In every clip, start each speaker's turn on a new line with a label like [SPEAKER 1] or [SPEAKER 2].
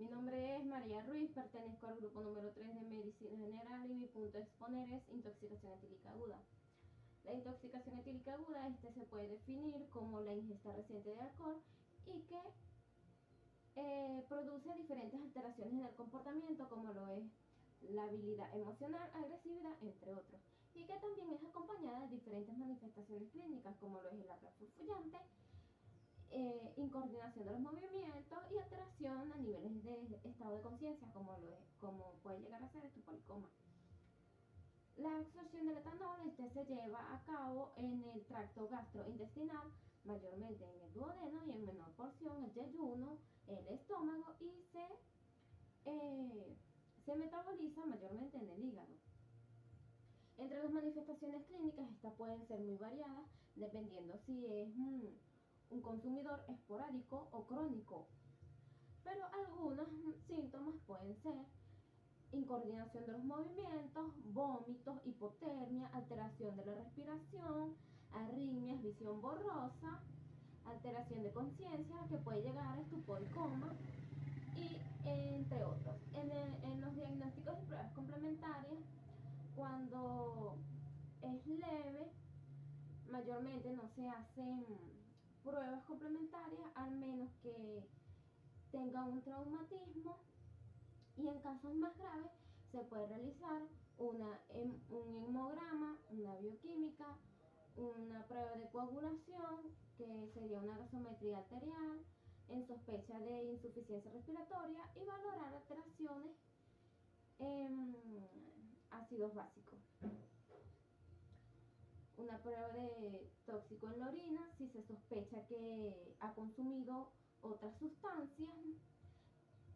[SPEAKER 1] Mi nombre es María Ruiz, pertenezco al grupo número 3 de Medicina General y mi punto de exponer es intoxicación etílica aguda. La intoxicación etílica aguda se puede definir como la ingesta reciente de alcohol y que produce diferentes alteraciones en el comportamiento, como lo es la habilidad emocional, agresividad, entre otros, y que también es acompañada de diferentes manifestaciones clínicas, como lo es el habla furfullante, incoordinación de los movimientos y alteración a niveles de estado de conciencia, como puede llegar a ser estupor y coma. La absorción del etanol se lleva a cabo en el tracto gastrointestinal, mayormente en el duodeno y en menor porción el yeyuno, el estómago, y se metaboliza mayormente en el hígado. Entre las manifestaciones clínicas, estas pueden ser muy variadas dependiendo si es un consumidor esporádico o crónico, pero algunos síntomas pueden ser incoordinación de los movimientos, vómitos, hipotermia, alteración de la respiración, arritmias, visión borrosa, alteración de conciencia que puede llegar a estupor y coma, y entre otros. En los diagnósticos y pruebas complementarias, cuando es leve, mayormente no se hacen pruebas complementarias, al menos que tenga un traumatismo, y en casos más graves se puede realizar un hemograma, una bioquímica, una prueba de coagulación, que sería una gasometría arterial, en sospecha de insuficiencia respiratoria, y valorar alteraciones en ácidos básicos. Una prueba de tóxico en la orina si se sospecha que ha consumido otras sustancias,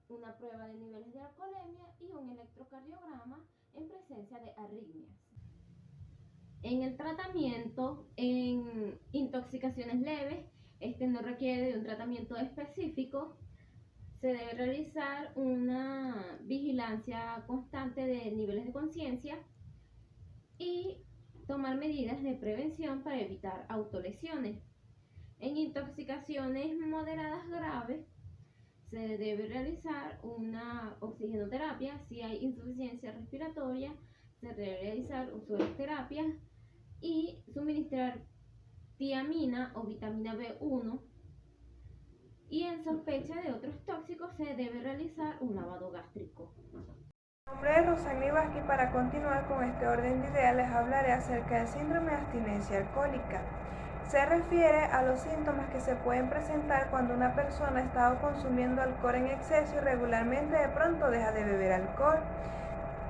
[SPEAKER 1] una prueba de niveles de alcoholemia y un electrocardiograma en presencia de arritmias. En el tratamiento en intoxicaciones leves, no requiere de un tratamiento específico. Se debe realizar una vigilancia constante de niveles de conciencia y tomar medidas de prevención para evitar autolesiones. En intoxicaciones moderadas graves, se debe realizar una oxigenoterapia. Si hay insuficiencia respiratoria, se debe realizar uroterapia y suministrar tiamina o vitamina B1. Y en sospecha de otros tóxicos, se debe realizar un lavado gástrico.
[SPEAKER 2] Mi nombre es Rosagni Vázquez y para continuar con este orden de ideas les hablaré acerca del síndrome de abstinencia alcohólica. Se refiere a los síntomas que se pueden presentar cuando una persona ha estado consumiendo alcohol en exceso y regularmente de pronto deja de beber alcohol.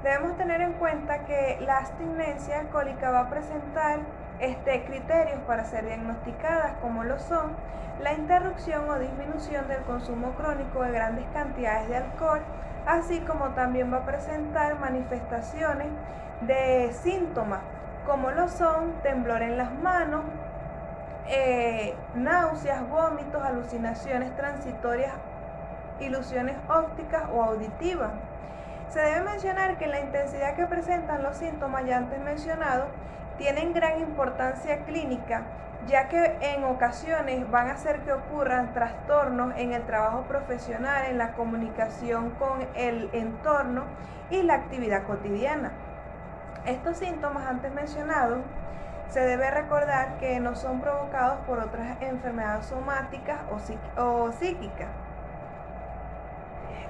[SPEAKER 2] Debemos tener en cuenta que la abstinencia alcohólica va a presentar criterios para ser diagnosticadas, como lo son la interrupción o disminución del consumo crónico de grandes cantidades de alcohol, así como también va a presentar manifestaciones de síntomas, como lo son temblor en las manos, náuseas, vómitos, alucinaciones transitorias, ilusiones ópticas o auditivas. Se debe mencionar que la intensidad que presentan los síntomas ya antes mencionados tienen gran importancia clínica, ya que en ocasiones van a hacer que ocurran trastornos en el trabajo profesional, en la comunicación con el entorno y la actividad cotidiana. Estos síntomas antes mencionados se debe recordar que no son provocados por otras enfermedades somáticas o psíquicas.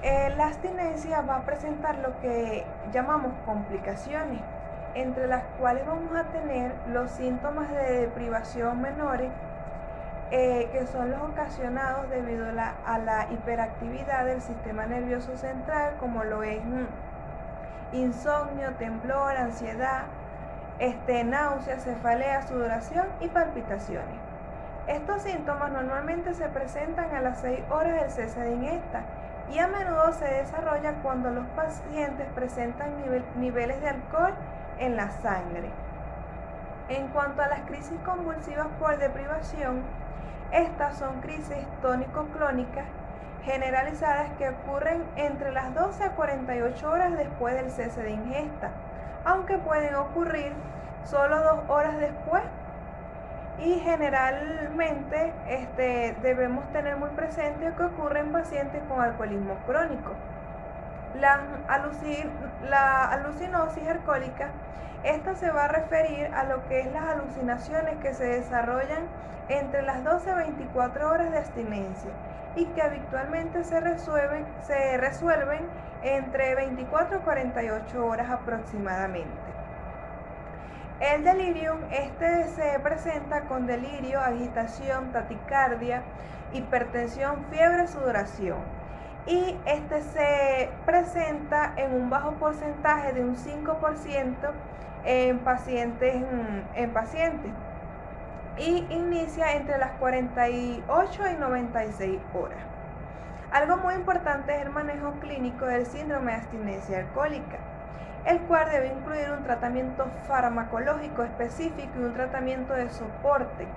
[SPEAKER 2] La abstinencia va a presentar lo que llamamos complicaciones, entre las cuales vamos a tener los síntomas de deprivación menores, que son los ocasionados debido a la hiperactividad del sistema nervioso central, como lo es insomnio, temblor, ansiedad, náuseas, cefalea, sudoración y palpitaciones. Estos síntomas normalmente se presentan a las 6 horas del cese de ingesta y a menudo se desarrolla cuando los pacientes presentan niveles de alcohol en la sangre. En cuanto a las crisis convulsivas por deprivación, estas son crisis tónico-clónicas generalizadas que ocurren entre las 12 a 48 horas después del cese de ingesta, aunque pueden ocurrir solo 2 horas después y generalmente debemos tener muy presente que ocurre en pacientes con alcoholismo crónico. La alucinosis alcohólica, esta se va a referir a lo que es las alucinaciones que se desarrollan entre las 12 a 24 horas de abstinencia y que habitualmente se resuelven entre 24 a 48 horas aproximadamente. El delirium, se presenta con delirio, agitación, taquicardia, hipertensión, fiebre, sudoración. Y se presenta en un bajo porcentaje de un 5% en pacientes. Y inicia entre las 48 y 96 horas. Algo muy importante es el manejo clínico del síndrome de abstinencia alcohólica, el cual debe incluir un tratamiento farmacológico específico y un tratamiento de soporte.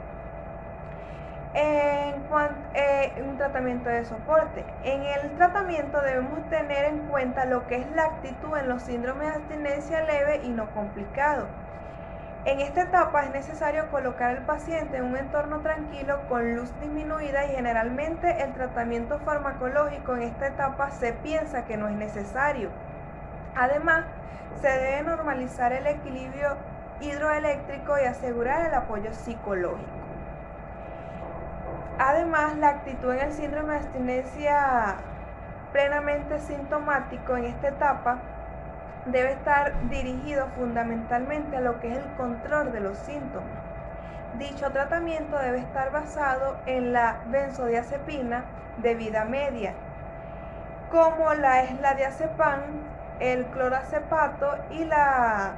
[SPEAKER 2] En el tratamiento debemos tener en cuenta lo que es la actitud en los síndromes de abstinencia leve y no complicado. En esta etapa es necesario colocar al paciente en un entorno tranquilo con luz disminuida y generalmente el tratamiento farmacológico en esta etapa se piensa que no es necesario. Además, se debe normalizar el equilibrio hidroeléctrico y asegurar el apoyo psicológico. Además, la actitud en el síndrome de abstinencia plenamente sintomático en esta etapa debe estar dirigido fundamentalmente a lo que es el control de los síntomas. Dicho tratamiento debe estar basado en la benzodiazepina de vida media, como la diazepam, el cloroacepato y la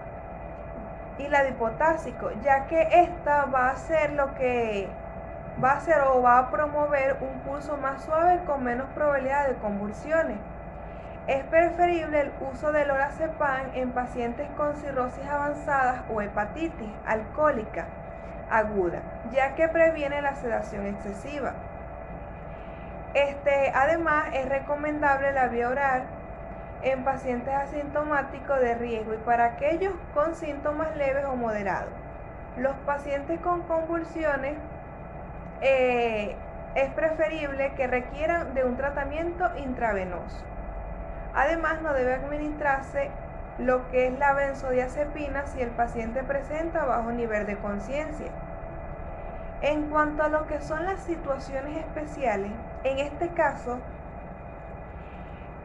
[SPEAKER 2] dipotásico, ya que esta va a promover un pulso más suave con menos probabilidad de convulsiones. Es preferible el uso del lorazepam en pacientes con cirrosis avanzadas o hepatitis alcohólica aguda, ya que previene la sedación excesiva. Además, es recomendable la vía oral en pacientes asintomáticos de riesgo y para aquellos con síntomas leves o moderados. Los pacientes con convulsiones es preferible que requieran de un tratamiento intravenoso. Además, no debe administrarse lo que es la benzodiazepina si el paciente presenta bajo nivel de conciencia. En cuanto a lo que son las situaciones especiales, en este caso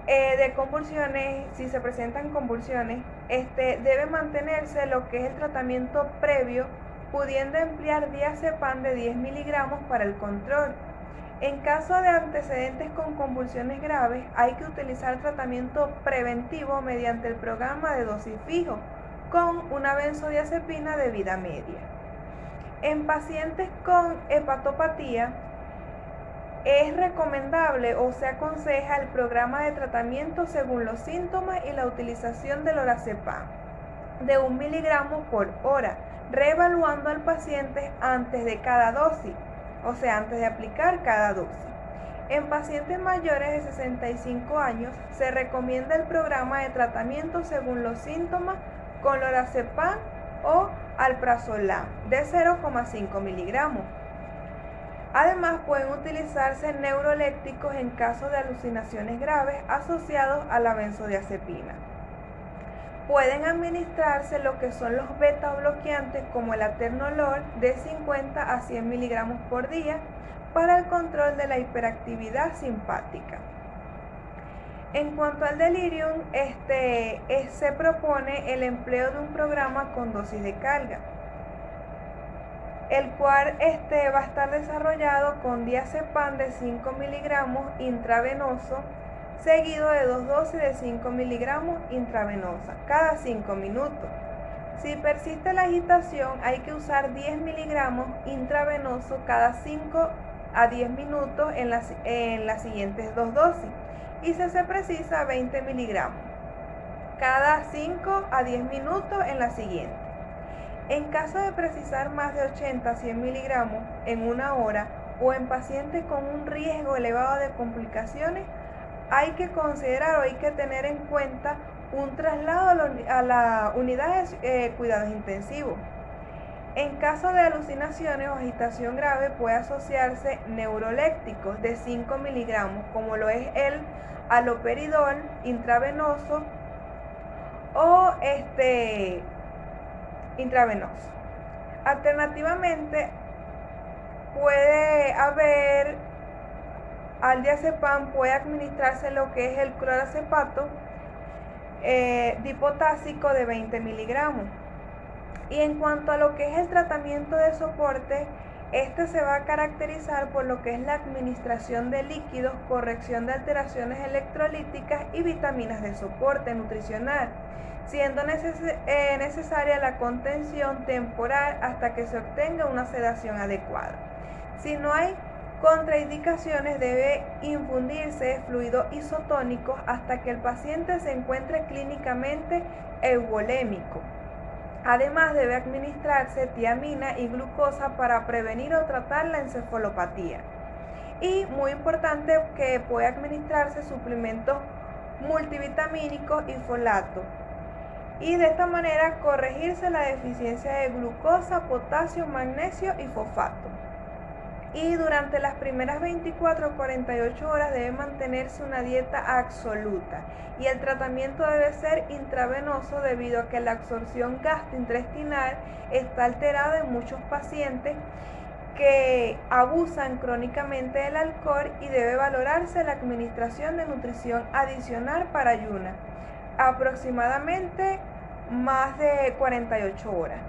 [SPEAKER 2] de convulsiones, si se presentan convulsiones, debe mantenerse lo que es el tratamiento previo, pudiendo emplear diazepam de 10 miligramos para el control. En caso de antecedentes con convulsiones graves, hay que utilizar tratamiento preventivo mediante el programa de dosis fijo con una benzodiazepina de vida media. En pacientes con hepatopatía, es recomendable o se aconseja el programa de tratamiento según los síntomas y la utilización del lorazepam de 1 miligramo por hora, reevaluando al paciente antes de cada dosis, o sea, antes de aplicar cada dosis. En pacientes mayores de 65 años se recomienda el programa de tratamiento según los síntomas con lorazepam o alprazolam de 0,5 miligramos. Además, pueden utilizarse neurolépticos en caso de alucinaciones graves asociados a la benzodiazepina. Pueden administrarse lo que son los beta bloqueantes como el atenolol de 50 a 100 miligramos por día para el control de la hiperactividad simpática. En cuanto al delirium, se propone el empleo de un programa con dosis de carga, el cual va a estar desarrollado con diazepam de 5 miligramos intravenoso, seguido de 2 dosis de 5 miligramos intravenosa cada 5 minutos. Si persiste la agitación, hay que usar 10 miligramos intravenoso cada 5 a 10 minutos en las siguientes 2 dosis. Y si se precisa, 20 miligramos cada 5 a 10 minutos en la siguiente. En caso de precisar más de 80 a 100 miligramos en una hora o en pacientes con un riesgo elevado de complicaciones, hay que considerar o hay que tener en cuenta un traslado a la unidad de cuidados intensivos. En caso de alucinaciones o agitación grave puede asociarse neurolépticos de 5 miligramos, como lo es el haloperidol intravenoso o intravenoso. Alternativamente, puede haber al diazepam, puede administrarse lo que es el cloroacepato dipotásico de 20 miligramos. Y en cuanto a lo que es el tratamiento de soporte, este se va a caracterizar por lo que es la administración de líquidos, corrección de alteraciones electrolíticas y vitaminas de soporte nutricional, siendo necesaria la contención temporal hasta que se obtenga una sedación adecuada. Si no hay contraindicaciones, debe infundirse fluido isotónico hasta que el paciente se encuentre clínicamente euvolémico. Además, debe administrarse tiamina y glucosa para prevenir o tratar la encefalopatía. Y muy importante que puede administrarse suplementos multivitamínicos y folato. Y de esta manera corregirse la deficiencia de glucosa, potasio, magnesio y fosfato. Y durante las primeras 24 o 48 horas debe mantenerse una dieta absoluta y el tratamiento debe ser intravenoso debido a que la absorción gastrointestinal está alterada en muchos pacientes que abusan crónicamente del alcohol y debe valorarse la administración de nutrición adicional para ayuno, aproximadamente más de 48 horas.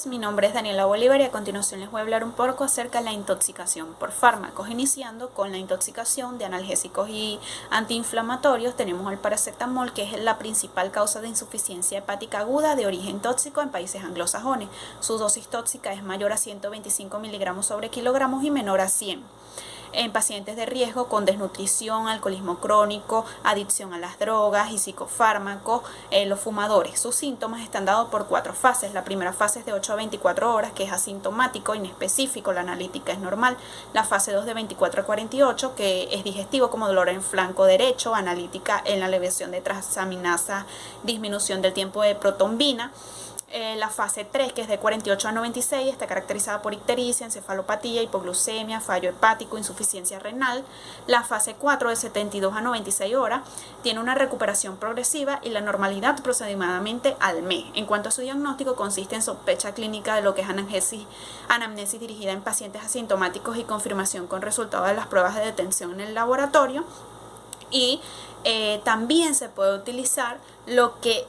[SPEAKER 3] Mi nombre es Daniela Bolívar y a continuación les voy a hablar un poco acerca de la intoxicación por fármacos, iniciando con la intoxicación de analgésicos y antiinflamatorios. Tenemos el paracetamol, que es la principal causa de insuficiencia hepática aguda de origen tóxico en países anglosajones. Su dosis tóxica es mayor a 125 miligramos sobre kilogramos y menor a 100. En pacientes de riesgo con desnutrición, alcoholismo crónico, adicción a las drogas y psicofármacos, los fumadores. Sus síntomas están dados por 4 fases. La primera fase es de 8 a 24 horas, que es asintomático, inespecífico, la analítica es normal. La fase 2 de 24 a 48, que es digestivo como dolor en flanco derecho, analítica en la elevación de transaminasa, disminución del tiempo de protombina. La fase 3, que es de 48 a 96, está caracterizada por ictericia, encefalopatía, hipoglucemia, fallo hepático, insuficiencia renal. La fase 4, de 72 a 96 horas, tiene una recuperación progresiva y la normalidad aproximadamente al mes. En cuanto a su diagnóstico, consiste en sospecha clínica de lo que es anamnesis dirigida en pacientes asintomáticos y confirmación con resultado de las pruebas de detención en el laboratorio. Y también se puede utilizar lo que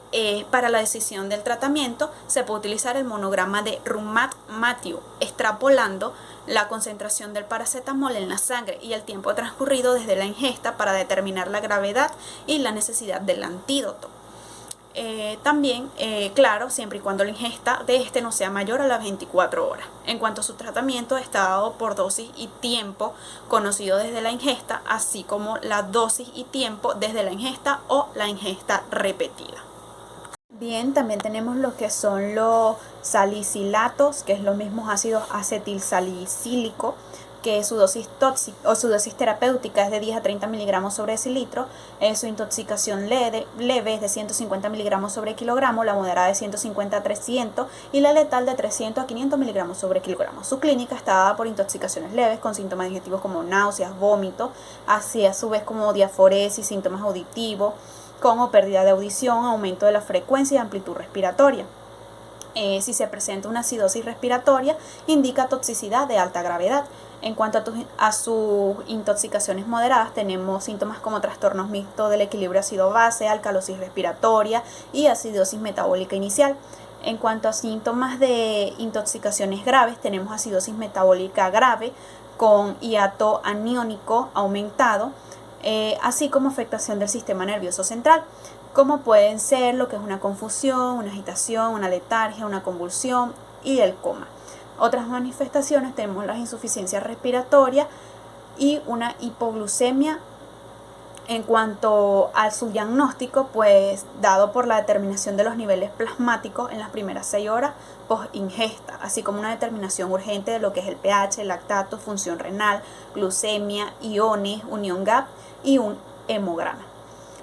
[SPEAKER 3] para la decisión del tratamiento se puede utilizar el monograma de Rumat-Matthew, extrapolando la concentración del paracetamol en la sangre y el tiempo transcurrido desde la ingesta para determinar la gravedad y la necesidad del antídoto. También, claro, siempre y cuando la ingesta de este no sea mayor a las 24 horas. En cuanto a su tratamiento, está dado por dosis y tiempo conocido desde la ingesta, así como la dosis y tiempo desde la ingesta o la ingesta repetida. Bien, también tenemos lo que son los salicilatos, que es los mismos ácidos acetilsalicílico, que su dosis tóxica o su dosis terapéutica es de 10 a 30 miligramos sobre decilitro, su intoxicación leve es de 150 miligramos sobre kilogramo, la moderada de 150 a 300 y la letal de 300 a 500 miligramos sobre kilogramo. Su clínica está dada por intoxicaciones leves con síntomas digestivos como náuseas, vómitos, así a su vez como diaforesis, síntomas auditivos, como pérdida de audición, aumento de la frecuencia y amplitud respiratoria. Si se presenta una acidosis respiratoria, indica toxicidad de alta gravedad. En cuanto a sus intoxicaciones moderadas, tenemos síntomas como trastornos mixtos del equilibrio ácido-base, alcalosis respiratoria y acidosis metabólica inicial. En cuanto a síntomas de intoxicaciones graves, tenemos acidosis metabólica grave con hiato aniónico aumentado, así como afectación del sistema nervioso central, como pueden ser lo que es una confusión, una agitación, una letargia, una convulsión y el coma. Otras manifestaciones tenemos las insuficiencias respiratorias y una hipoglucemia. En cuanto a su diagnóstico, pues dado por la determinación de los niveles plasmáticos en las primeras 6 horas post ingesta, así como una determinación urgente de lo que es el pH, el lactato, función renal, glucemia, iones, unión GAP y un hemograma.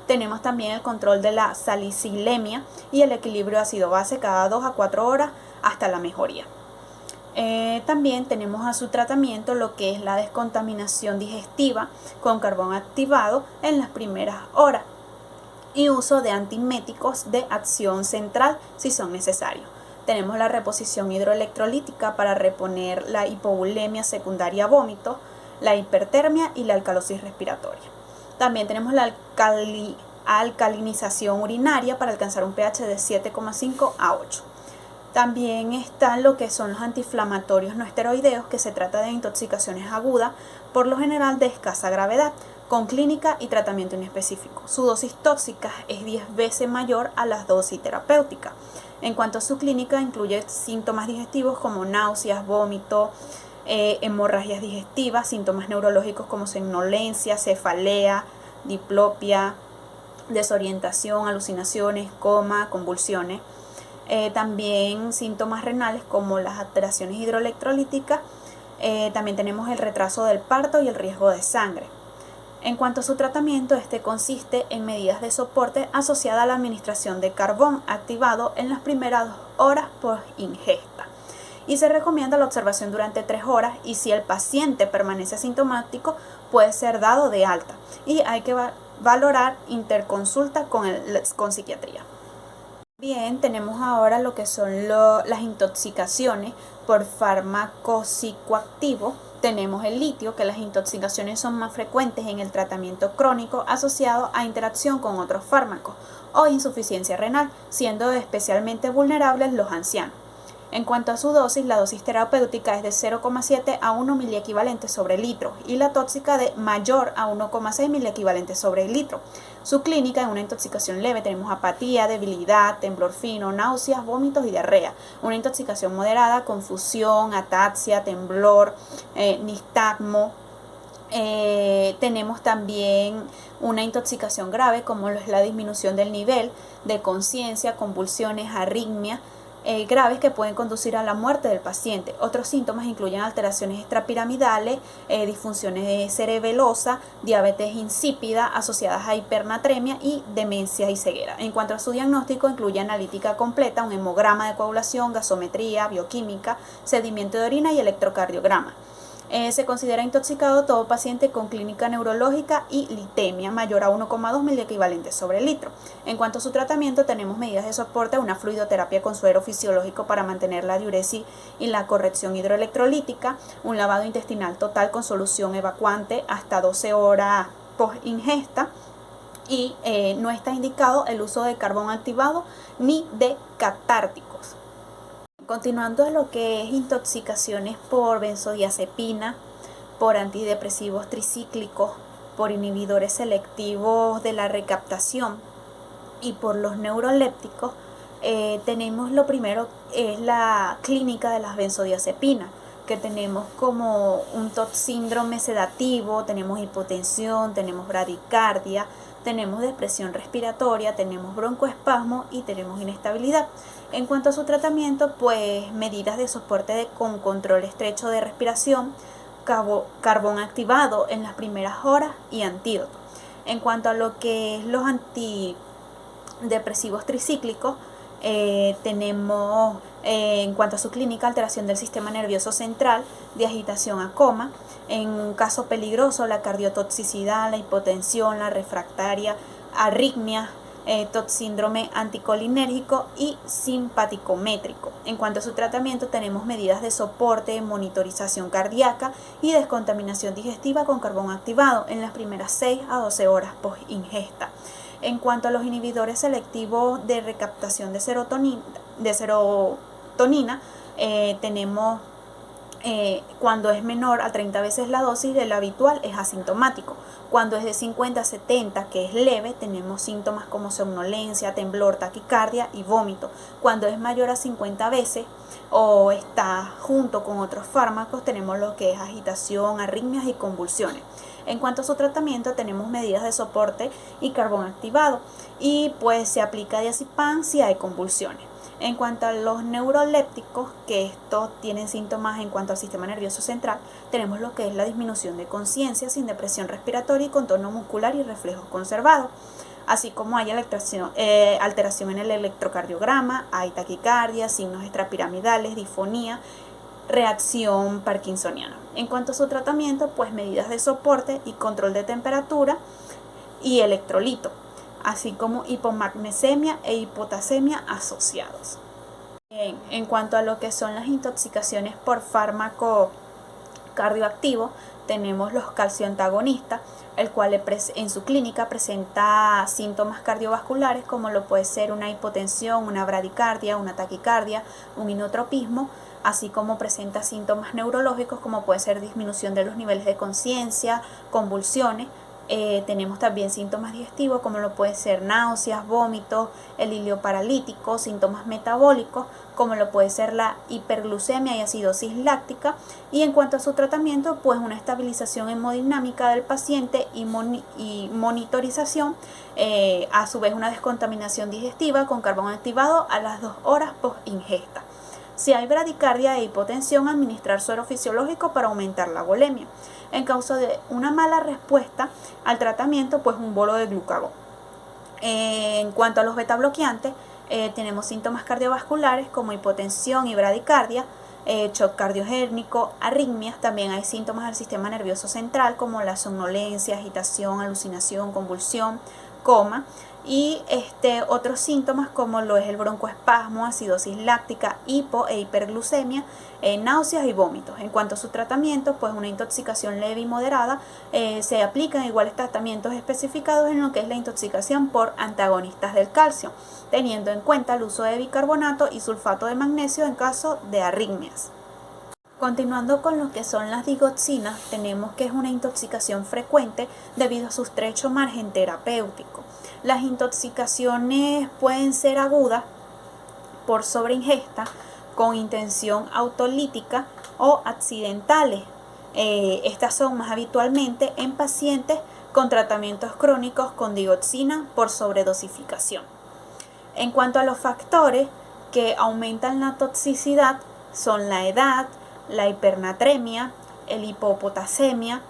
[SPEAKER 3] Tenemos también el control de la salicilemia y el equilibrio ácido-base cada 2 a 4 horas hasta la mejoría. También tenemos a su tratamiento lo que es la descontaminación digestiva con carbón activado en las primeras horas y uso de antieméticos de acción central si son necesarios. Tenemos la reposición hidroelectrolítica para reponer la hipovolemia secundaria a vómito, la hipertermia y la alcalosis respiratoria. También tenemos la alcalinización urinaria para alcanzar un pH de 7,5 a 8. También están lo que son los antiinflamatorios no esteroideos, que se trata de intoxicaciones agudas, por lo general de escasa gravedad, con clínica y tratamiento inespecífico. Su dosis tóxica es 10 veces mayor a la dosis terapéutica. En cuanto a su clínica, incluye síntomas digestivos como náuseas, vómito, hemorragias digestivas, síntomas neurológicos como somnolencia, cefalea, diplopia, desorientación, alucinaciones, coma, convulsiones. También síntomas renales como las alteraciones hidroelectrolíticas. También tenemos el retraso del parto y el riesgo de sangre. En cuanto a su tratamiento, este consiste en medidas de soporte asociadas a la administración de carbón activado en las primeras 2 horas por ingesta. Y se recomienda la observación durante 3 horas, y si el paciente permanece asintomático puede ser dado de alta, y hay que valorar interconsulta con psiquiatría. Bien, tenemos ahora lo que son las intoxicaciones por fármaco psicoactivo. Tenemos el litio, que las intoxicaciones son más frecuentes en el tratamiento crónico asociado a interacción con otros fármacos o insuficiencia renal, siendo especialmente vulnerables los ancianos. En cuanto a su dosis, la dosis terapéutica es de 0,7 a 1 miliequivalentes sobre litro y la tóxica de mayor a 1,6 miliequivalentes sobre litro. Su clínica en una intoxicación leve tenemos apatía, debilidad, temblor fino, náuseas, vómitos y diarrea. Una intoxicación moderada, confusión, ataxia, temblor, nistagmo. Tenemos también una intoxicación grave como es la disminución del nivel de conciencia, convulsiones, arritmia, graves que pueden conducir a la muerte del paciente. Otros síntomas incluyen alteraciones extrapiramidales, disfunciones cerebelosas, diabetes insípida asociadas a hipernatremia y demencia y ceguera. En cuanto a su diagnóstico, incluye analítica completa, un hemograma de coagulación, gasometría, bioquímica, sedimento de orina y electrocardiograma. Se considera intoxicado todo paciente con clínica neurológica y litemia mayor a 1,2 miliequivalentes sobre litro. En cuanto a su tratamiento, tenemos medidas de soporte, una fluidoterapia con suero fisiológico para mantener la diuresis y la corrección hidroelectrolítica, un lavado intestinal total con solución evacuante hasta 12 horas post ingesta, y no está indicado el uso de carbón activado ni de catárticos. Continuando a lo que es intoxicaciones por benzodiazepina, por antidepresivos tricíclicos, por inhibidores selectivos de la recaptación y por los neurolépticos, tenemos lo primero es la clínica de las benzodiazepinas, que tenemos como un síndrome sedativo, tenemos hipotensión, tenemos bradicardia, tenemos depresión respiratoria, tenemos broncoespasmo y tenemos inestabilidad. En cuanto a su tratamiento, pues medidas de soporte con control estrecho de respiración, carbón activado en las primeras horas y antídoto. En cuanto a lo que es los antidepresivos tricíclicos, tenemos en cuanto a su clínica alteración del sistema nervioso central, de agitación a coma, en un caso peligroso la cardiotoxicidad, la hipotensión, la refractaria, arritmia, síndrome anticolinérgico y simpaticométrico. En cuanto a su tratamiento, tenemos medidas de soporte, monitorización cardíaca y descontaminación digestiva con carbón activado en las primeras 6 a 12 horas post ingesta. En cuanto a los inhibidores selectivos de recaptación de serotonina, tenemos cuando es menor a 30 veces la dosis de lo habitual es asintomático. Cuando es de 50 a 70, que es leve, tenemos síntomas como somnolencia, temblor, taquicardia y vómito. Cuando es mayor a 50 veces o está junto con otros fármacos, tenemos lo que es agitación, arritmias y convulsiones. En cuanto a su tratamiento, tenemos medidas de soporte y carbón activado, y pues se aplica diazepam si hay convulsiones. En cuanto a los neurolépticos, que estos tienen síntomas en cuanto al sistema nervioso central, tenemos lo que es la disminución de conciencia sin depresión respiratoria y contorno muscular y reflejos conservados. Así como hay alteración en el electrocardiograma, hay taquicardia, signos extrapiramidales, disfonía, reacción parkinsoniana. En cuanto a su tratamiento, pues medidas de soporte y control de temperatura y electrolito, así como hipomagnesemia e hipotasemia asociados. Bien, en cuanto a lo que son las intoxicaciones por fármaco cardioactivo, tenemos los calcioantagonistas, el cual en su clínica presenta síntomas cardiovasculares como lo puede ser una hipotensión, una bradicardia, una taquicardia, un inotropismo, así como presenta síntomas neurológicos como puede ser disminución de los niveles de conciencia, convulsiones. Tenemos también síntomas digestivos como lo puede ser náuseas, vómitos, el hilio paralítico, síntomas metabólicos como lo puede ser la hiperglucemia y acidosis láctica. Y en cuanto a su tratamiento, pues una estabilización hemodinámica del paciente y monitorización, a su vez una descontaminación digestiva con carbón activado a las 2 horas post ingesta. Si hay bradicardia e hipotensión, administrar suero fisiológico para aumentar la volemia. En caso de una mala respuesta al tratamiento, pues un bolo de glucagón. En cuanto a los betabloqueantes, tenemos síntomas cardiovasculares como hipotensión y bradicardia, shock cardiogénico, arritmias. También hay síntomas del sistema nervioso central como la somnolencia, agitación, alucinación, convulsión, coma. Y otros síntomas como lo es el broncoespasmo, acidosis láctica, hipo e hiperglucemia, náuseas y vómitos. En cuanto a su tratamiento, pues una intoxicación leve y moderada, se aplican iguales tratamientos especificados en lo que es la intoxicación por antagonistas del calcio, teniendo en cuenta el uso de bicarbonato y sulfato de magnesio en caso de arritmias. Continuando con lo que son las digoxinas, tenemos que es una intoxicación frecuente debido a su estrecho margen terapéutico. Las intoxicaciones pueden ser agudas por sobreingesta con intención autolítica o accidentales. Estas son más habitualmente en pacientes con tratamientos crónicos con digoxina por sobredosificación. En cuanto a los factores que aumentan la toxicidad, son la edad, la hipernatremia, el hipopotasemia,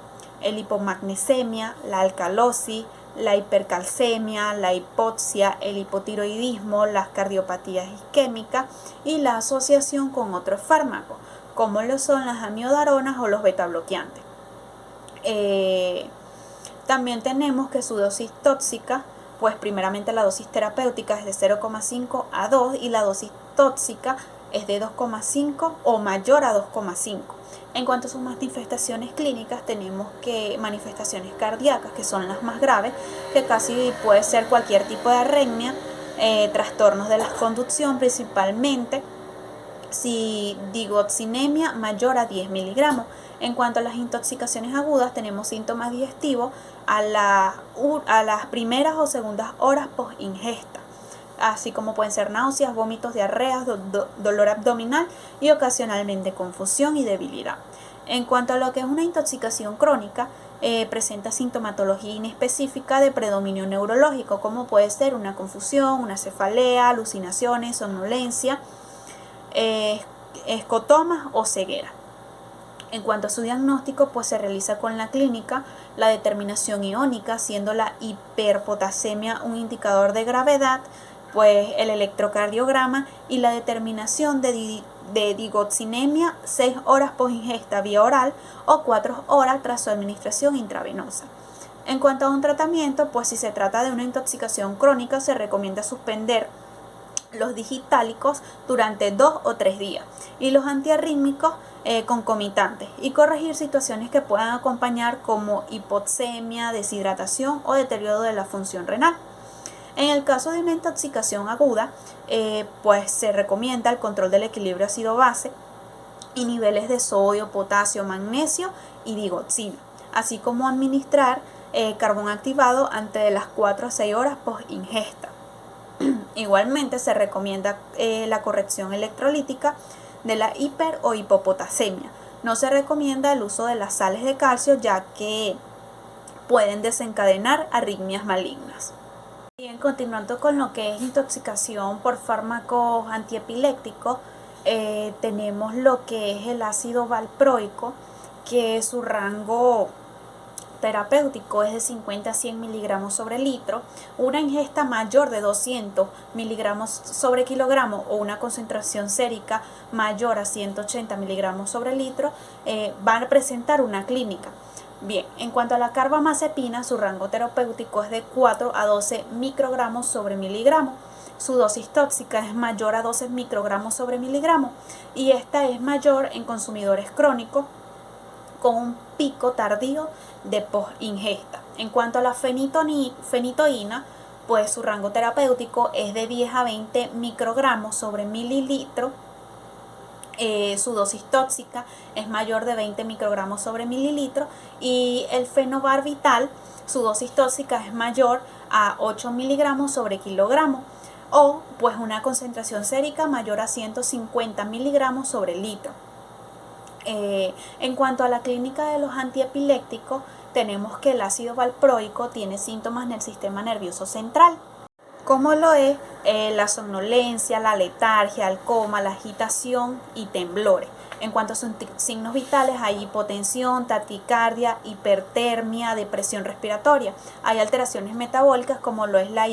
[SPEAKER 3] el hipomagnesemia, la alcalosis, la hipercalcemia, la hipoxia, el hipotiroidismo, las cardiopatías isquémicas y la asociación con otros fármacos, como lo son las amiodaronas o los betabloqueantes. También tenemos que su dosis tóxica, pues primeramente la dosis terapéutica es de 0,5 a 2 y la dosis tóxica es de 2,5 o mayor a 2,5. En cuanto a sus manifestaciones clínicas, tenemos que manifestaciones cardíacas, que son las más graves, que casi puede ser cualquier tipo de arritmia, trastornos de la conducción principalmente, si digoxinemia mayor a 10 miligramos. En cuanto a las intoxicaciones agudas, tenemos síntomas digestivos a las primeras o segundas horas post ingesta, así como pueden ser náuseas, vómitos, diarreas, dolor abdominal y ocasionalmente confusión y debilidad. En cuanto a lo que es una intoxicación crónica, presenta sintomatología inespecífica de predominio neurológico, como puede ser una confusión, una cefalea, alucinaciones, somnolencia, escotomas o ceguera. En cuanto a su diagnóstico, pues se realiza con la clínica la determinación iónica, siendo la hiperpotasemia un indicador de gravedad, pues el electrocardiograma y la determinación de digoxinemia 6 horas post ingesta vía oral o 4 horas tras su administración intravenosa. En cuanto a un tratamiento, pues si se trata de una intoxicación crónica, se recomienda suspender los digitálicos durante 2 o 3 días y los antiarrítmicos concomitantes, y corregir situaciones que puedan acompañar como hipoxemia, deshidratación o deterioro de la función renal. En el caso de una intoxicación aguda, pues se recomienda el control del equilibrio ácido-base y niveles de sodio, potasio, magnesio y digoxina, así como administrar carbón activado antes de las 4 a 6 horas post ingesta. Igualmente se recomienda la corrección electrolítica de la hiper o hipopotasemia. No se recomienda el uso de las sales de calcio, ya que pueden desencadenar arritmias malignas. Bien, continuando con lo que es intoxicación por fármacos antiepilépticos, tenemos lo que es el ácido valproico, que su rango terapéutico es de 50 a 100 miligramos sobre litro. Una ingesta mayor de 200 miligramos sobre kilogramo o una concentración sérica mayor a 180 miligramos sobre litro van a presentar una clínica. Bien, en cuanto a la carbamazepina, su rango terapéutico es de 4 a 12 microgramos sobre miligramo. Su dosis tóxica es mayor a 12 microgramos sobre miligramo y esta es mayor en consumidores crónicos con un pico tardío de post-ingesta. En cuanto a la fenitoína, pues su rango terapéutico es de 10 a 20 microgramos sobre mililitro. Su dosis tóxica es mayor de 20 microgramos sobre mililitro y el fenobarbital, su dosis tóxica es mayor a 8 miligramos sobre kilogramo o pues una concentración sérica mayor a 150 miligramos sobre litro. En cuanto a la clínica de los antiepilépticos, tenemos que el ácido valproico tiene síntomas en el sistema nervioso central, como lo es la somnolencia, la letargia, el coma, la agitación y temblores. En cuanto a sus signos vitales, hay hipotensión, taquicardia, hipertermia, depresión respiratoria. Hay alteraciones metabólicas como lo es la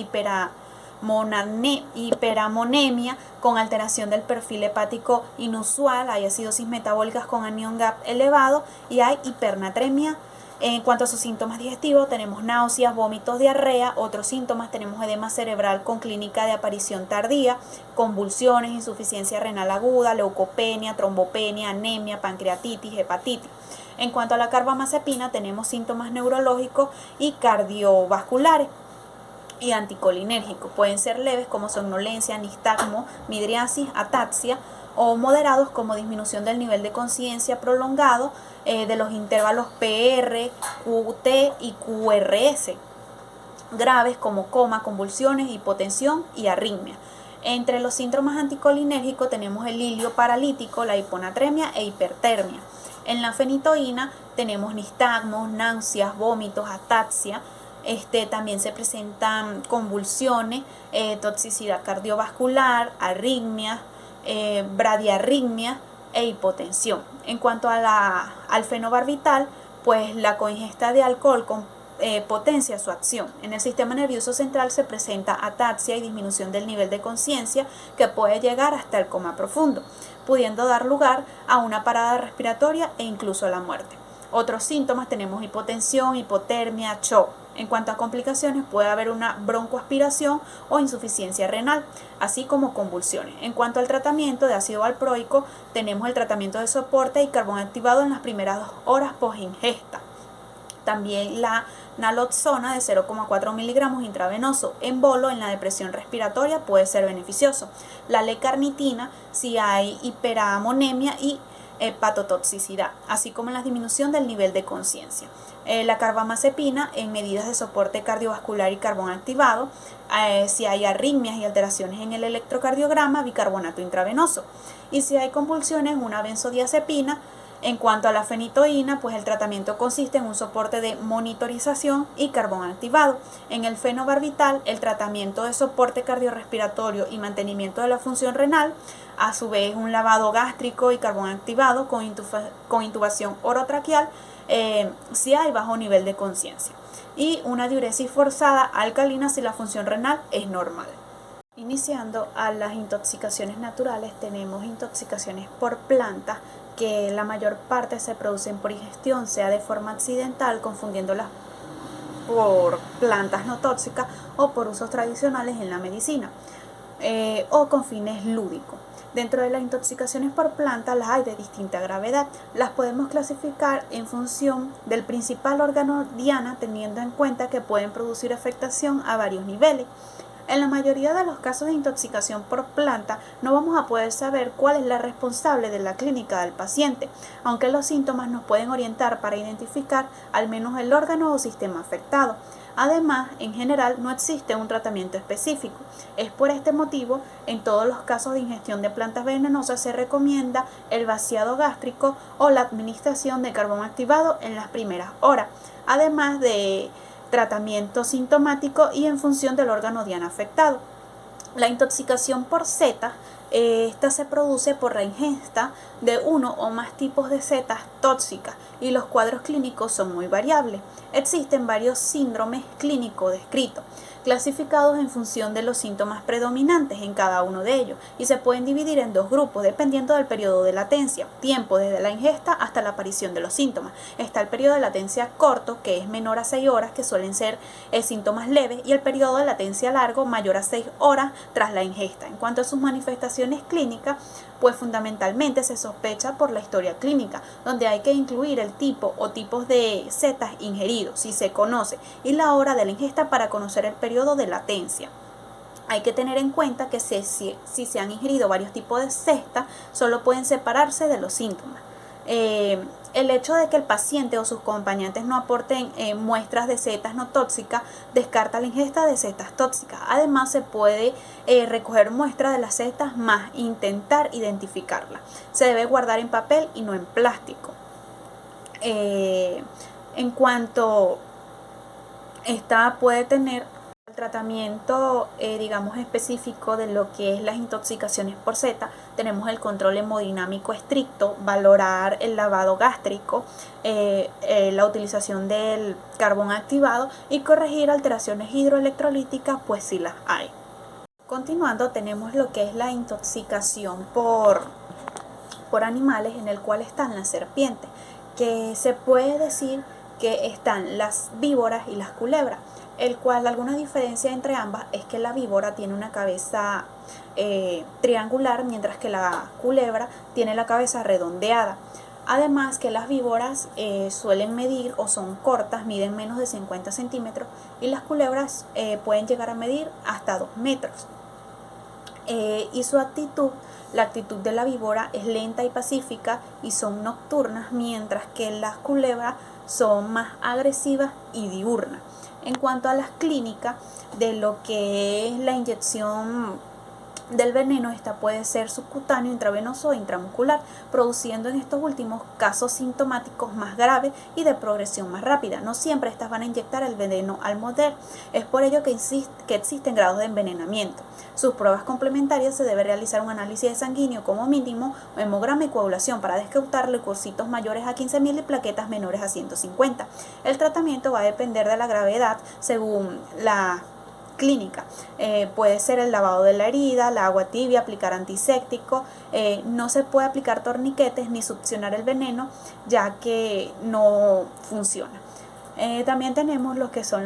[SPEAKER 3] hiperamonemia con alteración del perfil hepático inusual, hay acidosis metabólicas con anión GAP elevado y hay hipernatremia. En cuanto a sus síntomas digestivos, tenemos náuseas, vómitos, diarrea. Otros síntomas tenemos edema cerebral con clínica de aparición tardía, convulsiones, insuficiencia renal aguda, leucopenia, trombopenia, anemia, pancreatitis, hepatitis. En cuanto a la carbamazepina, tenemos síntomas neurológicos y cardiovasculares y anticolinérgicos. Pueden ser leves como somnolencia, nistagmo, midriasis, ataxia, o moderados como disminución del nivel de conciencia prolongado de los intervalos PR, QT y QRS. Graves como coma, convulsiones, hipotensión y arritmia. Entre los síntomas anticolinérgicos tenemos el hilio paralítico, la hiponatremia e hipertermia. En la fenitoína tenemos nistagmos, náuseas, vómitos, ataxia. También se presentan convulsiones, toxicidad cardiovascular, arritmias, bradiarritmia e hipotensión. En cuanto a al fenobarbital, pues la coingesta de alcohol potencia su acción. En el sistema nervioso central se presenta ataxia y disminución del nivel de conciencia que puede llegar hasta el coma profundo, pudiendo dar lugar a una parada respiratoria e incluso a la muerte. Otros síntomas tenemos hipotensión, hipotermia, shock. En cuanto a complicaciones, puede haber una broncoaspiración o insuficiencia renal, así como convulsiones. En cuanto al tratamiento de ácido valproico, tenemos el tratamiento de soporte y carbón activado en las primeras 2 horas post-ingesta. También la naloxona de 0,4 miligramos intravenoso en bolo en la depresión respiratoria puede ser beneficioso. La L-carnitina si hay hiperamonemia y hepatotoxicidad, así como en la disminución del nivel de conciencia. La carbamazepina en medidas de soporte cardiovascular y carbón activado, si hay arritmias y alteraciones en el electrocardiograma, bicarbonato intravenoso. Y si hay convulsiones, una benzodiazepina. En cuanto a la fenitoína, pues el tratamiento consiste en un soporte de monitorización y carbón activado. En el fenobarbital, el tratamiento de soporte cardiorrespiratorio y mantenimiento de la función renal, a su vez un lavado gástrico y carbón activado con intubación orotraqueal si hay bajo nivel de conciencia, y una diuresis forzada alcalina si la función renal es normal. Iniciando a las intoxicaciones naturales, tenemos intoxicaciones por plantas que la mayor parte se producen por ingestión, sea de forma accidental, confundiéndolas por plantas no tóxicas o por usos tradicionales en la medicina, o con fines lúdicos. Dentro de las intoxicaciones por plantas las hay de distinta gravedad. Las podemos clasificar en función del principal órgano diana, teniendo en cuenta que pueden producir afectación a varios niveles. En la mayoría de los casos de intoxicación por planta no vamos a poder saber cuál es la responsable de la clínica del paciente, aunque los síntomas nos pueden orientar para identificar al menos el órgano o sistema afectado. Además, en general no existe un tratamiento específico. Es por este motivo, en todos los casos de ingestión de plantas venenosas se recomienda el vaciado gástrico o la administración de carbón activado en las primeras horas, además de tratamiento sintomático y en función del órgano diana afectado. La intoxicación por setas, esta se produce por la ingesta de uno o más tipos de setas tóxicas y los cuadros clínicos son muy variables. Existen varios síndromes clínicos descritos, clasificados en función de los síntomas predominantes en cada uno de ellos y se pueden dividir en dos grupos dependiendo del periodo de latencia, tiempo desde la ingesta hasta la aparición de los síntomas. Está el periodo de latencia corto, que es menor a 6 horas, que suelen ser síntomas leves, y el periodo de latencia largo, mayor a 6 horas tras la ingesta. En cuanto a sus manifestaciones clínicas, pues fundamentalmente se sospecha por la historia clínica, donde hay que incluir el tipo o tipos de setas ingeridos, si se conoce, y la hora de la ingesta para conocer el periodo de latencia. Hay que tener en cuenta que si se han ingerido varios tipos de setas, solo pueden separarse de los síntomas. El hecho de que el paciente o sus acompañantes no aporten muestras de setas no tóxicas descarta la ingesta de setas tóxicas. Además, se puede recoger muestras de las setas más intentar identificarlas. Se debe guardar en papel y no en plástico. En cuanto esta puede tener el tratamiento, digamos, específico de lo que es las intoxicaciones por seta, tenemos el control hemodinámico estricto, valorar el lavado gástrico, la utilización del carbón activado y corregir alteraciones hidroelectrolíticas, pues si las hay. Continuando, tenemos lo que es la intoxicación por animales, en el cual están las serpientes, que se puede decir que están las víboras y las culebras, el cual alguna diferencia entre ambas es que la víbora tiene una cabeza triangular, mientras que la culebra tiene la cabeza redondeada. Además que las víboras suelen medir o son cortas, miden menos de 50 centímetros y las culebras pueden llegar a medir hasta 2 metros. Y su actitud, la actitud de la víbora es lenta y pacífica y son nocturnas, mientras que las culebras son más agresivas y diurnas. En cuanto a las clínicas de lo que es la inyección del veneno, esta puede ser subcutáneo, intravenoso o intramuscular, produciendo en estos últimos casos sintomáticos más graves y de progresión más rápida. No siempre estas van a inyectar el veneno al morder, es por ello que existen grados de envenenamiento. Sus pruebas complementarias se debe realizar un análisis de sanguíneo como mínimo, hemograma y coagulación para descartar leucocitos mayores a 15.000 y plaquetas menores a 150. El tratamiento va a depender de la gravedad según la clínica. Puede ser el lavado de la herida, la agua tibia, aplicar antiséptico. No se puede aplicar torniquetes ni succionar el veneno, ya que no funciona. También tenemos lo que son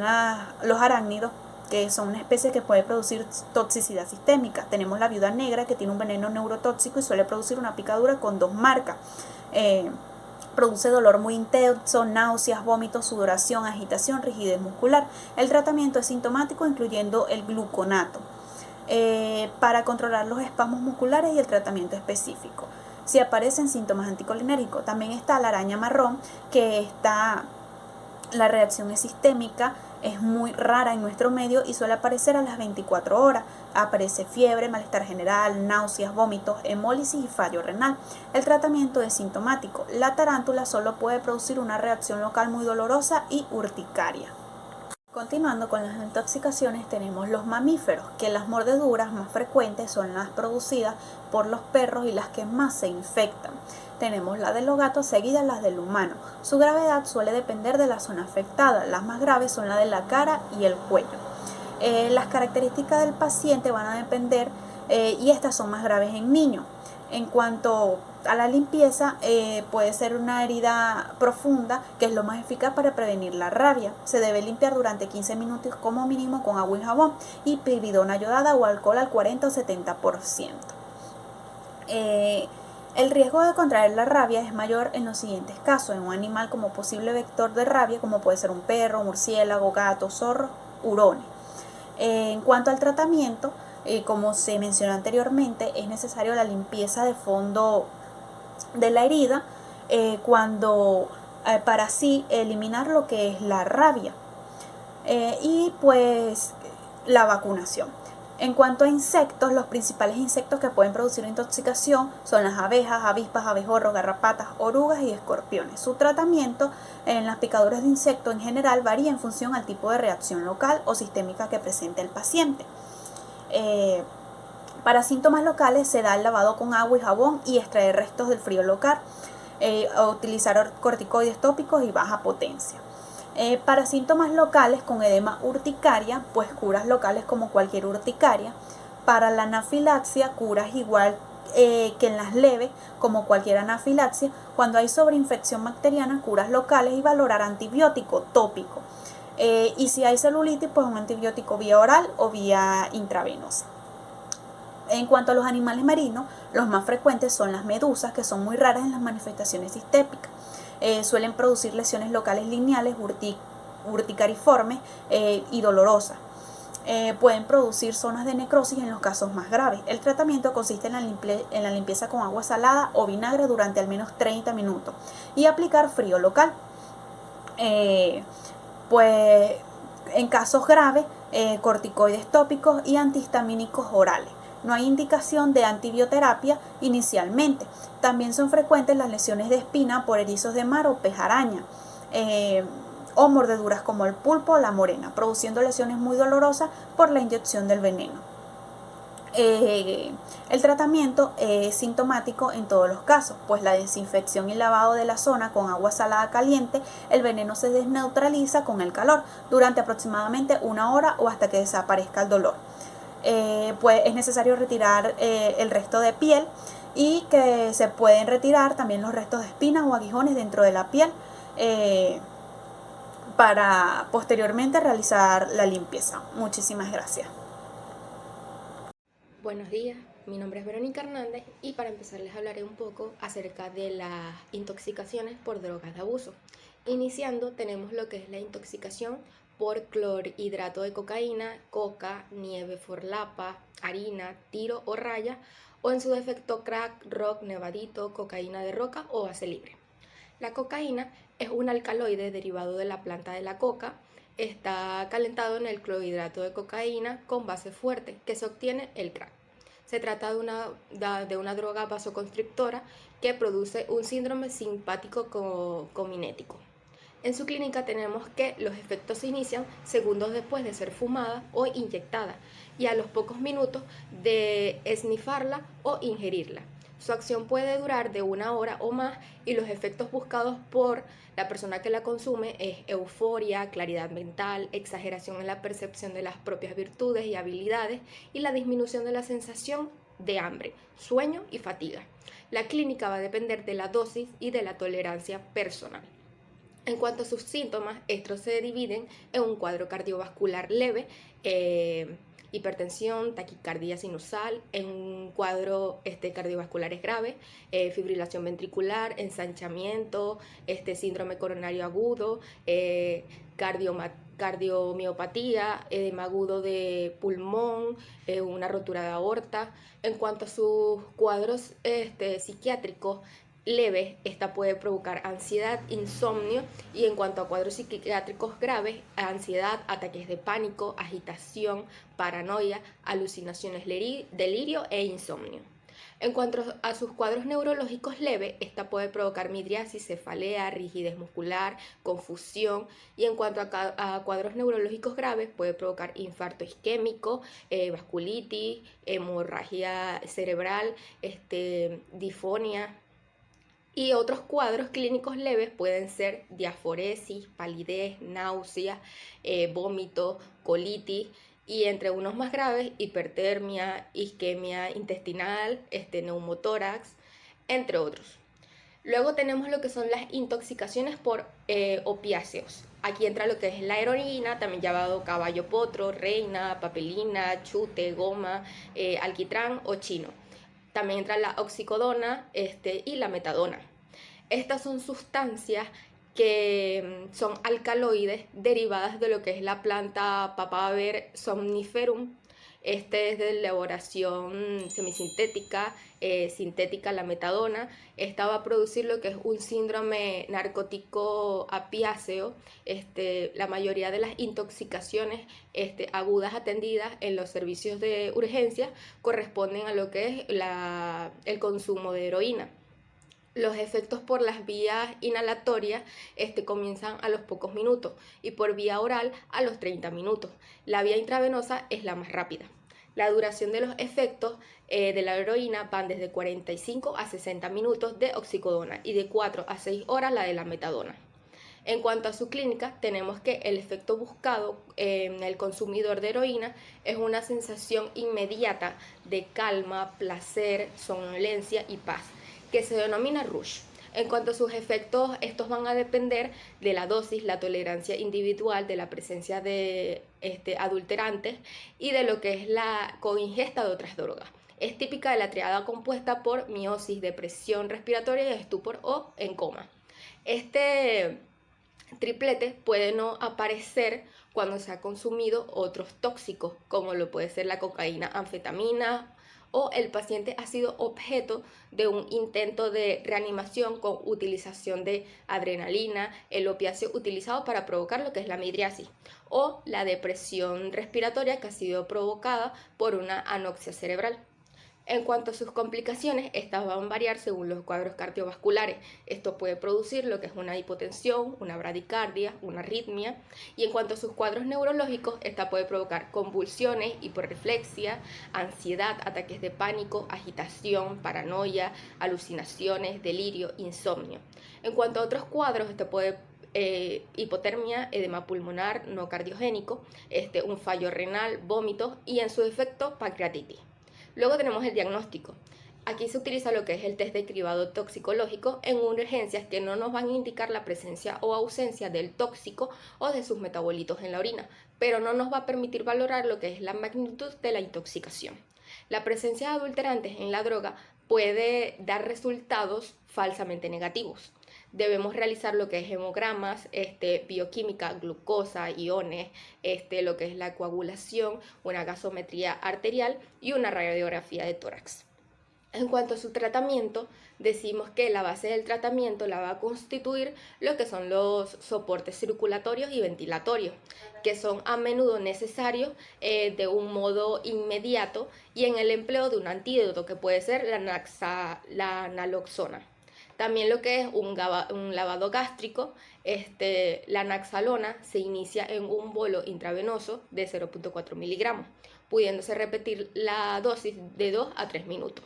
[SPEAKER 3] los arácnidos, que son una especie que puede producir toxicidad sistémica. Tenemos la viuda negra, que tiene un veneno neurotóxico y suele producir una picadura con 2 marcas. Produce dolor muy intenso, náuseas, vómitos, sudoración, agitación, rigidez muscular. El tratamiento es sintomático, incluyendo el gluconato, para controlar los espasmos musculares y el tratamiento específico. Si aparecen síntomas anticolinérgicos, también está la araña marrón, que la reacción es sistémica, es muy rara en nuestro medio y suele aparecer a las 24 horas. Aparece fiebre, malestar general, náuseas, vómitos, hemólisis y fallo renal. El tratamiento es sintomático. La tarántula solo puede producir una reacción local muy dolorosa y urticaria. Continuando con las intoxicaciones, tenemos los mamíferos, que las mordeduras más frecuentes son las producidas por los perros y las que más se infectan. Tenemos la de los gatos seguidas las del humano. Su gravedad suele depender de la zona afectada. Las más graves son la de la cara y el cuello. Las características del paciente van a depender y estas son más graves en niños. En cuanto a la limpieza, puede ser una herida profunda, que es lo más eficaz para prevenir la rabia. Se debe limpiar durante 15 minutos como mínimo con agua y jabón y piridona yodada o alcohol al 40 o 70%. El riesgo de contraer la rabia es mayor en los siguientes casos: en un animal como posible vector de rabia, como puede ser un perro, murciélago, gato, zorro, hurones. En cuanto al tratamiento, como se mencionó anteriormente, es necesario la limpieza de fondo de la herida para así eliminar lo que es la rabia, y pues la vacunación. En cuanto a insectos, los principales insectos que pueden producir intoxicación son las abejas, avispas, abejorros, garrapatas, orugas y escorpiones. Su tratamiento en las picaduras de insectos en general varía en función al tipo de reacción local o sistémica que presente el paciente. Para síntomas locales se da el lavado con agua y jabón y extraer restos del frío local, utilizar corticoides tópicos y baja potencia. Para síntomas locales con edema urticaria, pues curas locales como cualquier urticaria. Para la anafilaxia, curas igual que en las leves, como cualquier anafilaxia. Cuando hay sobreinfección bacteriana, curas locales y valorar antibiótico tópico. Y si hay celulitis, pues un antibiótico vía oral o vía intravenosa. En cuanto a los animales marinos, los más frecuentes son las medusas, que son muy raras en las manifestaciones sistémicas. Suelen producir lesiones locales lineales, urticariformes y dolorosas. Pueden producir zonas de necrosis en los casos más graves. El tratamiento consiste en la limpieza con agua salada o vinagre durante al menos 30 minutos y aplicar frío local. Pues en casos graves, corticoides tópicos y antihistamínicos orales. No hay indicación de antibioterapia inicialmente. También son frecuentes las lesiones de espina por erizos de mar o pez araña, o mordeduras como el pulpo o la morena, produciendo lesiones muy dolorosas por la inyección del veneno. El tratamiento es sintomático en todos los casos, pues la desinfección y lavado de la zona con agua salada caliente, el veneno se desneutraliza con el calor durante aproximadamente 1 hora o hasta que desaparezca el dolor. Pues es necesario retirar el resto de piel y que se pueden retirar también los restos de espinas o aguijones dentro de la piel para posteriormente realizar la limpieza. Muchísimas gracias.
[SPEAKER 4] Buenos días, mi nombre es Verónica Hernández y para empezar les hablaré un poco acerca de las intoxicaciones por drogas de abuso. Iniciando tenemos lo que es la intoxicación por clorhidrato de cocaína, coca, nieve, forlapa, harina, tiro o raya, o en su defecto crack, rock, nevadito, cocaína de roca o base libre. La cocaína es un alcaloide derivado de la planta de la coca. Está calentado en el clorhidrato de cocaína con base fuerte, que se obtiene el crack. Se trata de una droga vasoconstrictora que produce un síndrome simpático cominético. En su clínica tenemos que los efectos se inician segundos después de ser fumada o inyectada y a los pocos minutos de esnifarla o ingerirla. Su acción puede durar de 1 hora o más y los efectos buscados por la persona que la consume es euforia, claridad mental, exageración en la percepción de las propias virtudes y habilidades y la disminución de la sensación de hambre, sueño y fatiga. La clínica va a depender de la dosis y de la tolerancia personal. En cuanto a sus síntomas, estos se dividen en un cuadro cardiovascular leve, hipertensión, taquicardia sinusal, en un cuadro cardiovasculares graves, fibrilación ventricular, ensanchamiento, síndrome coronario agudo, cardiomiopatía, edema agudo de pulmón, una rotura de aorta. En cuanto a sus cuadros psiquiátricos leves, esta puede provocar ansiedad, insomnio, y en cuanto a cuadros psiquiátricos graves, ansiedad, ataques de pánico, agitación, paranoia, alucinaciones, delirio e insomnio. En cuanto a sus cuadros neurológicos leves, esta puede provocar midriasis, cefalea, rigidez muscular, confusión, y en cuanto a cuadros neurológicos graves, puede provocar infarto isquémico, vasculitis, hemorragia cerebral, disfonia. Y otros cuadros clínicos leves pueden ser diaforesis, palidez, náusea, vómito, colitis, y entre unos más graves, hipertermia, isquemia intestinal, neumotórax, entre otros. Luego tenemos lo que son las intoxicaciones por opiáceos. Aquí entra lo que es la heroína, también llamado caballo potro, reina, papelina, chute, goma, alquitrán o chino. También entra la oxicodona y la metadona. Estas son sustancias que son alcaloides derivadas de lo que es la planta Papaver somniferum. Es de elaboración semisintética, sintética, la metadona. Esta va a producir lo que es un síndrome narcótico apiáceo. La mayoría de las intoxicaciones agudas atendidas en los servicios de urgencia corresponden a lo que es el consumo de heroína. Los efectos por las vías inhalatorias comienzan a los pocos minutos y por vía oral a los 30 minutos. La vía intravenosa es la más rápida. La duración de los efectos de la heroína van desde 45 a 60 minutos de oxicodona y de 4 a 6 horas la de la metadona. En cuanto a su clínica, tenemos que el efecto buscado en el consumidor de heroína es una sensación inmediata de calma, placer, somnolencia y paz, que se denomina rush. En cuanto a sus efectos, estos van a depender de la dosis, la tolerancia individual, de la presencia de adulterantes y de lo que es la coingesta de otras drogas. Es típica de la triada compuesta por miosis, depresión respiratoria y estupor o en coma. Este triplete puede no aparecer cuando se ha consumido otros tóxicos, como lo puede ser la cocaína, anfetamina, o el paciente ha sido objeto de un intento de reanimación con utilización de adrenalina, el opiáceo utilizado para provocar lo que es la midriasis, o la depresión respiratoria que ha sido provocada por una anoxia cerebral. En cuanto a sus complicaciones, estas van a variar según los cuadros cardiovasculares. Esto puede producir lo que es una hipotensión, una bradicardia, una arritmia. Y en cuanto a sus cuadros neurológicos, esta puede provocar convulsiones, hiporreflexia, ansiedad, ataques de pánico, agitación, paranoia, alucinaciones, delirio, insomnio. En cuanto a otros cuadros, este puede hipotermia, edema pulmonar no cardiogénico, un fallo renal, vómitos y en su defecto pancreatitis. Luego tenemos el diagnóstico. Aquí se utiliza lo que es el test de cribado toxicológico en urgencias que no nos van a indicar la presencia o ausencia del tóxico o de sus metabolitos en la orina, pero no nos va a permitir valorar lo que es la magnitud de la intoxicación. La presencia de adulterantes en la droga puede dar resultados falsamente negativos. Debemos realizar lo que es hemogramas, bioquímica, glucosa, iones, lo que es la coagulación, una gasometría arterial y una radiografía de tórax. En cuanto a su tratamiento, decimos que la base del tratamiento la va a constituir lo que son los soportes circulatorios y ventilatorios, que son a menudo necesarios de un modo inmediato y en el empleo de un antídoto que puede ser la naloxona. También lo que es un lavado gástrico, la naxalona se inicia en un bolo intravenoso de 0.4 miligramos, pudiéndose repetir la dosis de 2 a 3 minutos.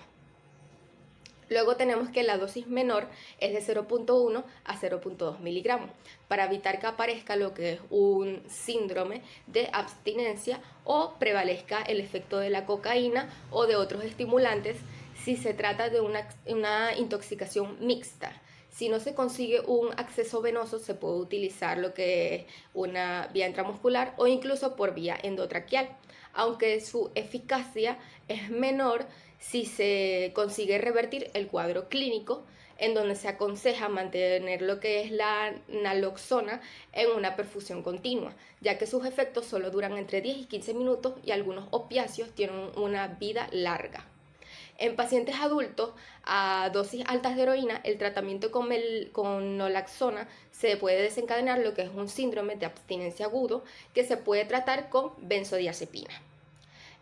[SPEAKER 4] Luego tenemos que la dosis menor es de 0.1 a 0.2 miligramos, para evitar que aparezca lo que es un síndrome de abstinencia o prevalezca el efecto de la cocaína o de otros estimulantes, si se trata de una intoxicación mixta. Si no se consigue un acceso venoso, se puede utilizar lo que es una vía intramuscular o incluso por vía endotraqueal, aunque su eficacia es menor si se consigue revertir el cuadro clínico, en donde se aconseja mantener lo que es la naloxona en una perfusión continua, ya que sus efectos solo duran entre 10 y 15 minutos y algunos opiáceos tienen una vida larga. En pacientes adultos a dosis altas de heroína, el tratamiento con naloxona se puede desencadenar lo que es un síndrome de abstinencia agudo que se puede tratar con benzodiazepina.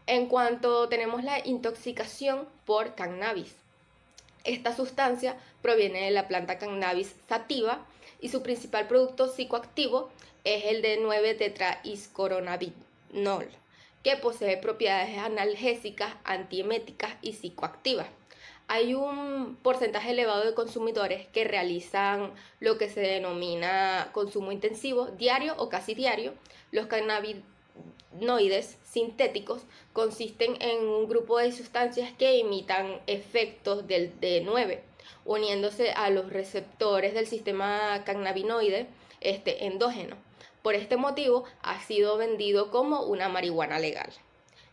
[SPEAKER 4] En cuanto tenemos la intoxicación por cannabis, esta sustancia proviene de la planta Cannabis sativa y su principal producto psicoactivo es el de 9-tetraiscoronavinol, que posee propiedades analgésicas, antieméticas y psicoactivas. Hay un porcentaje elevado de consumidores que realizan lo que se denomina consumo intensivo, diario o casi diario. Los cannabinoides sintéticos consisten en un grupo de sustancias que imitan efectos del D9, uniéndose a los receptores del sistema cannabinoide endógeno. Por este motivo, ha sido vendido como una marihuana legal.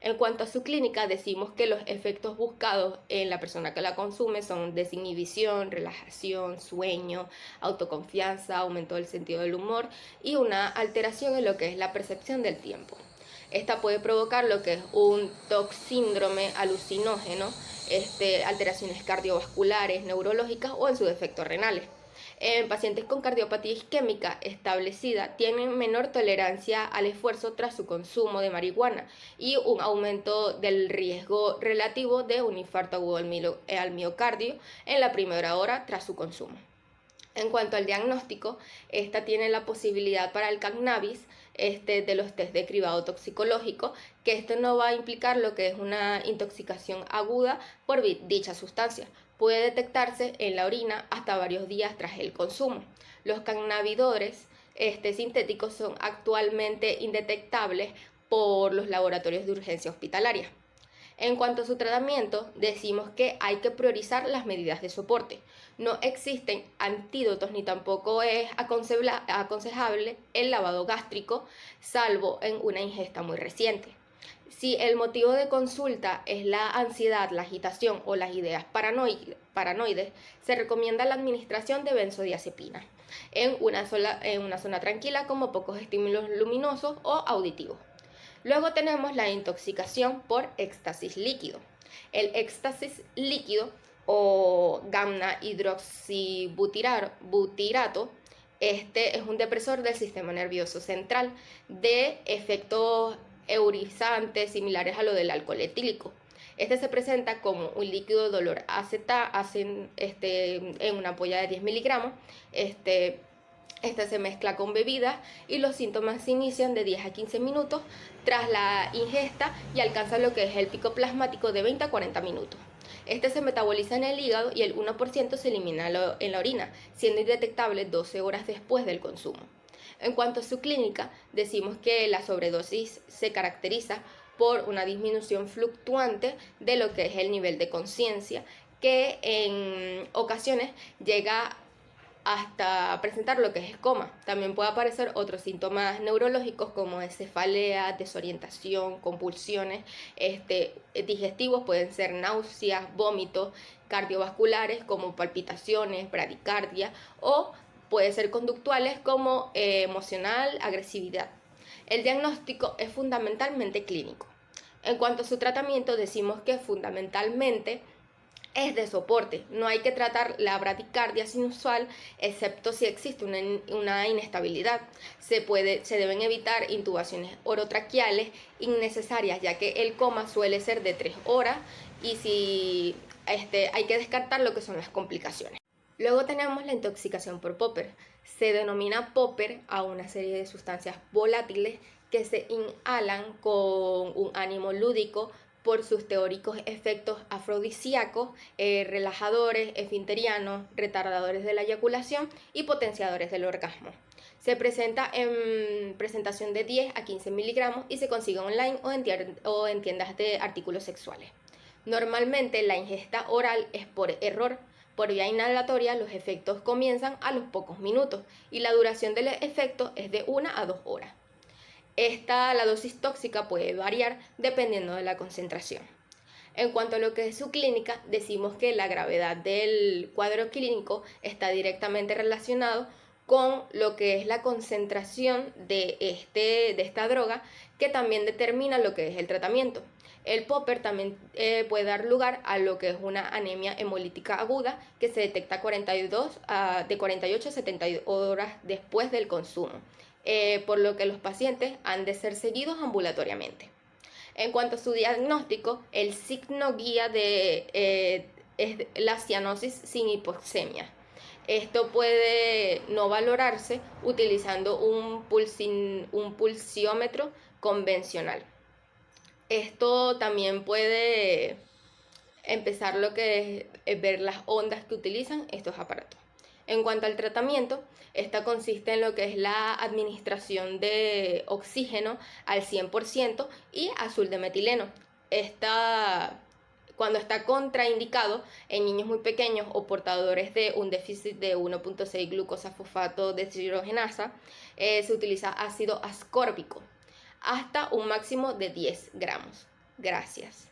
[SPEAKER 4] En cuanto a su clínica, decimos que los efectos buscados en la persona que la consume son desinhibición, relajación, sueño, autoconfianza, aumento del sentido del humor y una alteración en lo que es la percepción del tiempo. Esta puede provocar lo que es un toxíndrome alucinógeno, alteraciones cardiovasculares, neurológicas o en su defecto renales. En pacientes con cardiopatía isquémica establecida tienen menor tolerancia al esfuerzo tras su consumo de marihuana y un aumento del riesgo relativo de un infarto agudo al miocardio en la primera hora tras su consumo. En cuanto al diagnóstico, esta tiene la posibilidad para el cannabis de los test de cribado toxicológico, que esto no va a implicar lo que es una intoxicación aguda por dicha sustancia. Puede detectarse en la orina hasta varios días tras el consumo. Los cannabinoides sintéticos son actualmente indetectables por los laboratorios de urgencia hospitalaria. En cuanto a su tratamiento, decimos que hay que priorizar las medidas de soporte. No existen antídotos ni tampoco es aconsejable el lavado gástrico, salvo en una ingesta muy reciente. Si el motivo de consulta es la ansiedad, la agitación o las ideas paranoides, se recomienda la administración de benzodiazepina en una zona tranquila como pocos estímulos luminosos o auditivos. Luego tenemos la intoxicación por éxtasis líquido. El éxtasis líquido o gamma hidroxibutirato es un depresor del sistema nervioso central de efectos eurizantes similares a lo del alcohol etílico. Se presenta como un líquido de olor en una ampolla de 10 miligramos. Se mezcla con bebidas y los síntomas se inician de 10 a 15 minutos tras la ingesta y alcanza lo que es el pico plasmático de 20 a 40 minutos. Se metaboliza en el hígado y el 1% se elimina en la orina, siendo indetectable 12 horas después del consumo. En cuanto a su clínica, decimos que la sobredosis se caracteriza por una disminución fluctuante de lo que es el nivel de conciencia, que en ocasiones llega hasta presentar lo que es coma. También puede aparecer otros síntomas neurológicos como cefalea, desorientación, convulsiones, digestivos, pueden ser náuseas, vómitos, cardiovasculares como palpitaciones, bradicardia, o puede ser conductuales como emocional, agresividad. El diagnóstico es fundamentalmente clínico. En cuanto a su tratamiento, decimos que fundamentalmente es de soporte. No hay que tratar la bradicardia sinusal, excepto si existe una inestabilidad. Se deben evitar intubaciones orotraqueales innecesarias, ya que el coma suele ser de 3 horas y si hay que descartar lo que son las complicaciones. Luego tenemos la intoxicación por popper. Se denomina popper a una serie de sustancias volátiles que se inhalan con un ánimo lúdico por sus teóricos efectos afrodisíacos, relajadores, esfinterianos, retardadores de la eyaculación y potenciadores del orgasmo. Se presenta en presentación de 10 a 15 miligramos y se consigue online o en tiendas de artículos sexuales. Normalmente la ingesta oral es por error. Por vía inhalatoria los efectos comienzan a los pocos minutos y la duración del efecto es de 1 a 2 horas. La dosis tóxica puede variar dependiendo de la concentración. En cuanto a lo que es su clínica, decimos que la gravedad del cuadro clínico está directamente relacionado con lo que es la concentración de esta droga, que también determina lo que es el tratamiento. El popper también puede dar lugar a lo que es una anemia hemolítica aguda que se detecta de 48 a 72 horas después del consumo, por lo que los pacientes han de ser seguidos ambulatoriamente. En cuanto a su diagnóstico, el signo guía es la cianosis sin hipoxemia. Esto puede no valorarse utilizando un pulsiómetro convencional. Esto también puede empezar lo que es ver las ondas que utilizan estos aparatos. En cuanto al tratamiento, esta consiste en lo que es la administración de oxígeno al 100% y azul de metileno. Cuando está contraindicado en niños muy pequeños o portadores de un déficit de 1.6 glucosafosfato deshidrogenasa, se utiliza ácido ascórbico hasta un máximo de 10 gramos. Gracias.